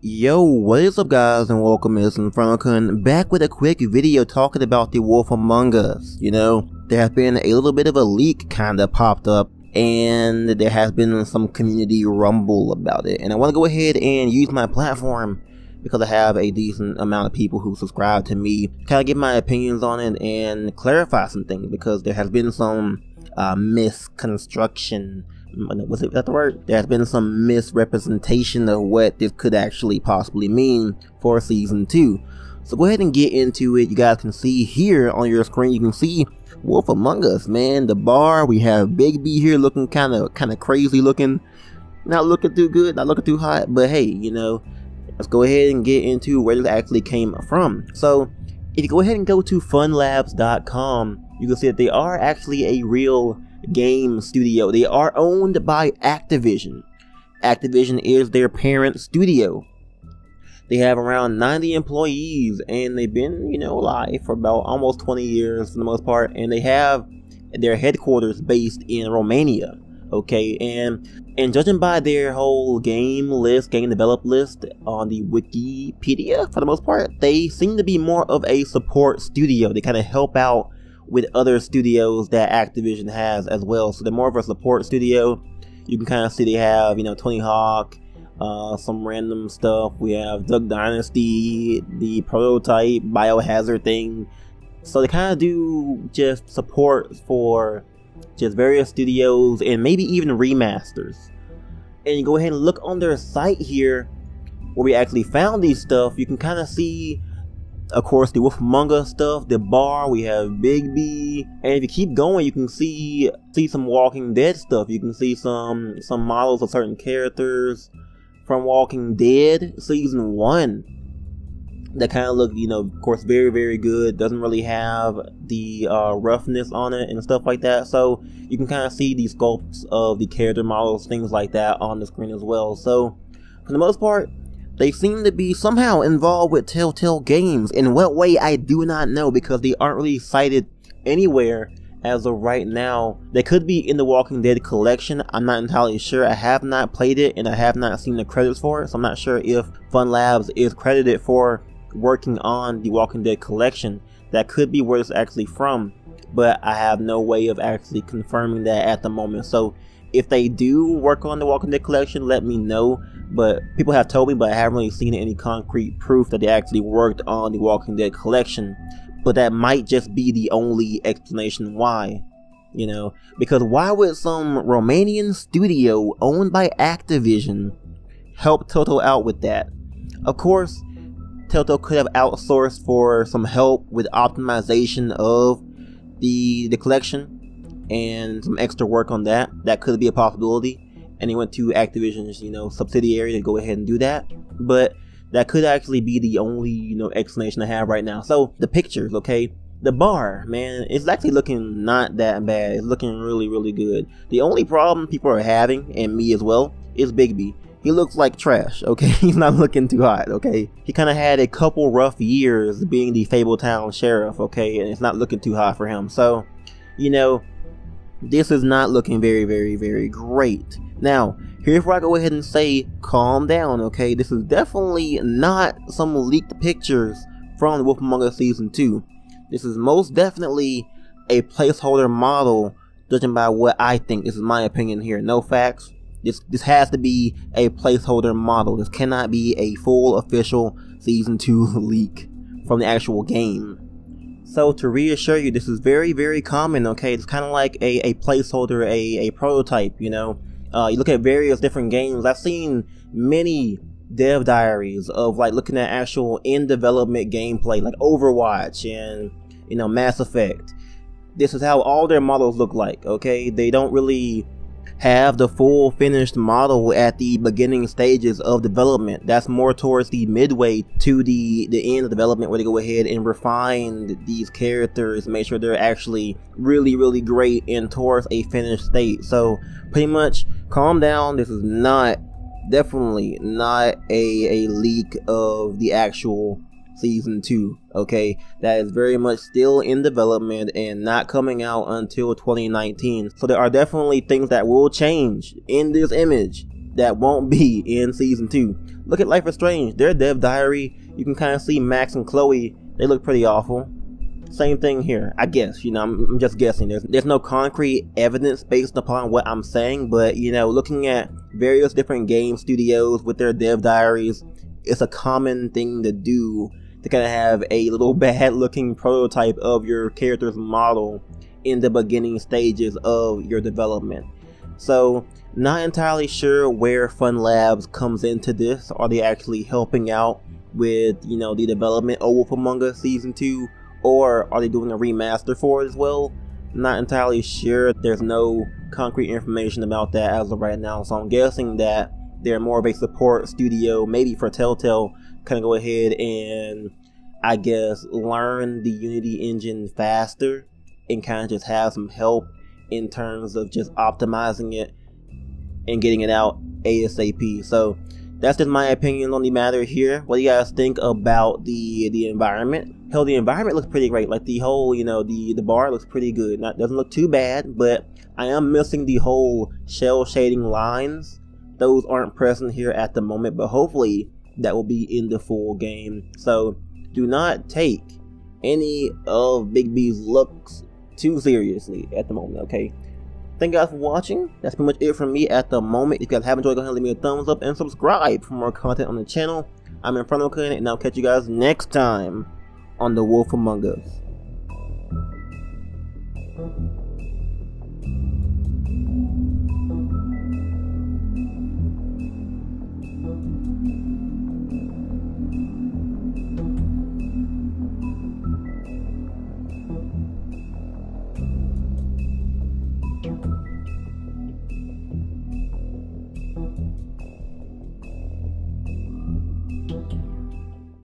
Yo, what is up guys, and welcome to InfernoKun, back with a quick video talking about The Wolf Among Us. You know, there has been a little bit of a leak kinda popped up, and there has been some community rumble about it. And I want to go ahead and use my platform, because I have a decent amount of people who subscribe to me, kinda give my opinions on it and clarify some things, because there has been some misconstruction. Was that the word? There has been some misrepresentation of what this could actually possibly mean for season 2. So go ahead and get into it. You guys can see here on your screen, you can see Wolf Among Us, man. The bar, we have Bigby here looking kind of crazy looking. Not looking too good, not looking too hot, but hey, you know, let's go ahead and get into where this actually came from. So if you go ahead and go to funlabs.com, you can see that they are actually a real game studio. They are owned by Activision. Activision is their parent studio. They have around 90 employees, and they've been, you know, alive for about almost 20 years for the most part, and they have their headquarters based in Romania. Okay, and judging by their whole game developed list on the Wikipedia, for the most part, they seem to be more of a support studio. They kind of help out with other studios that Activision has as well. So they're more of a support studio. You can kind of see they have, you know, Tony Hawk, some random stuff. We have Duck Dynasty, the prototype Biohazard thing. So they kind of do just support for just various studios and maybe even remasters. And you go ahead and look on their site here where we actually found these stuff. You can kind of see, of course, the Wolf Among Us stuff, the bar, we have Bigby, and if you keep going, you can see some Walking Dead stuff. You can see some models of certain characters from Walking Dead season 1 that kind of look, you know, of course, very, very good. Doesn't really have the roughness on it and stuff like that. So you can kind of see the sculpts of the character models, things like that on the screen as well. So for the most part, they seem to be somehow involved with Telltale games. In what way, I do not know, because they aren't really cited anywhere as of right now. They could be in the Walking Dead collection. I'm not entirely sure. I have not played it, and I have not seen the credits for it, so I'm not sure if Fun Labs is credited for working on the Walking Dead collection. That could be where it's actually from, but I have no way of actually confirming that at the moment. So if they do work on the Walking Dead collection, let me know. But people have told me, but I haven't really seen any concrete proof that they actually worked on the Walking Dead collection. But that might just be the only explanation why, you know, because why would some Romanian studio owned by Activision help Telltale out with that? Of course, Telltale could have outsourced for some help with optimization of the collection and some extra work on that. That could be a possibility. And he went to Activision's, you know, subsidiary to go ahead and do that. But that could actually be the only, you know, explanation I have right now. So the pictures, okay, the bar, man, it's actually looking not that bad. It's looking really, really good. The only problem people are having, and me as well, is Bigby. He looks like trash, okay? He's not looking too hot, okay? He kind of had a couple rough years being the Fabletown sheriff, okay? And it's not looking too hot for him. So, you know, this is not looking very, very, very great. Now, here's where I go ahead and say, calm down, okay? This is definitely not some leaked pictures from The Wolf Among Us Season 2. This is most definitely a placeholder model, judging by what I think. This is my opinion here, no facts. This has to be a placeholder model. This cannot be a full official Season 2 leak from the actual game. So to reassure you, this is very, very common, okay? It's kind of like a placeholder, a prototype, you know? You look at various different games. I've seen many dev diaries of like looking at actual in development gameplay, like Overwatch and, you know, Mass Effect. This is how all their models look like, okay? They don't really have the full finished model at the beginning stages of development. That's more towards the midway to the end of development, where they go ahead and refine these characters, make sure they're actually really, really great and towards a finished state. So pretty much calm down. This is definitely not a leak of the actual Season 2, okay? That is very much still in development and not coming out until 2019. So there are definitely things that will change in this image that won't be in Season 2. Look at Life is Strange, their dev diary, you can kind of see Max and Chloe, they look pretty awful. Same thing here, I guess, you know, I'm just guessing. There's no concrete evidence based upon what I'm saying, but, you know, looking at various different game studios with their dev diaries, it's a common thing to do to kind of have a little bad looking prototype of your character's model in the beginning stages of your development. So, not entirely sure where Fun Labs comes into this. Are they actually helping out with, you know, the development of Wolf Among Us Season 2? Or are they doing a remaster for it as well? Not entirely sure. There's no concrete information about that as of right now, so I'm guessing that they're more of a support studio, maybe for Telltale, kind of go ahead and, I guess, learn the Unity engine faster and kind of just have some help in terms of just optimizing it and getting it out ASAP. So that's just my opinion on the matter here. What do you guys think about the environment? Hell, the environment looks pretty great. Like the whole, you know, the bar looks pretty good. Doesn't look too bad, but I am missing the whole shell shading lines. Those aren't present here at the moment, but hopefully that will be in the full game. So do not take any of Bigby's looks too seriously at the moment, okay? Thank you guys for watching. That's pretty much it from me at the moment. If you guys have enjoyed, go ahead and leave me a thumbs up and subscribe for more content on the channel. I'm InfernoKun, and I'll catch you guys next time on The Wolf Among Us.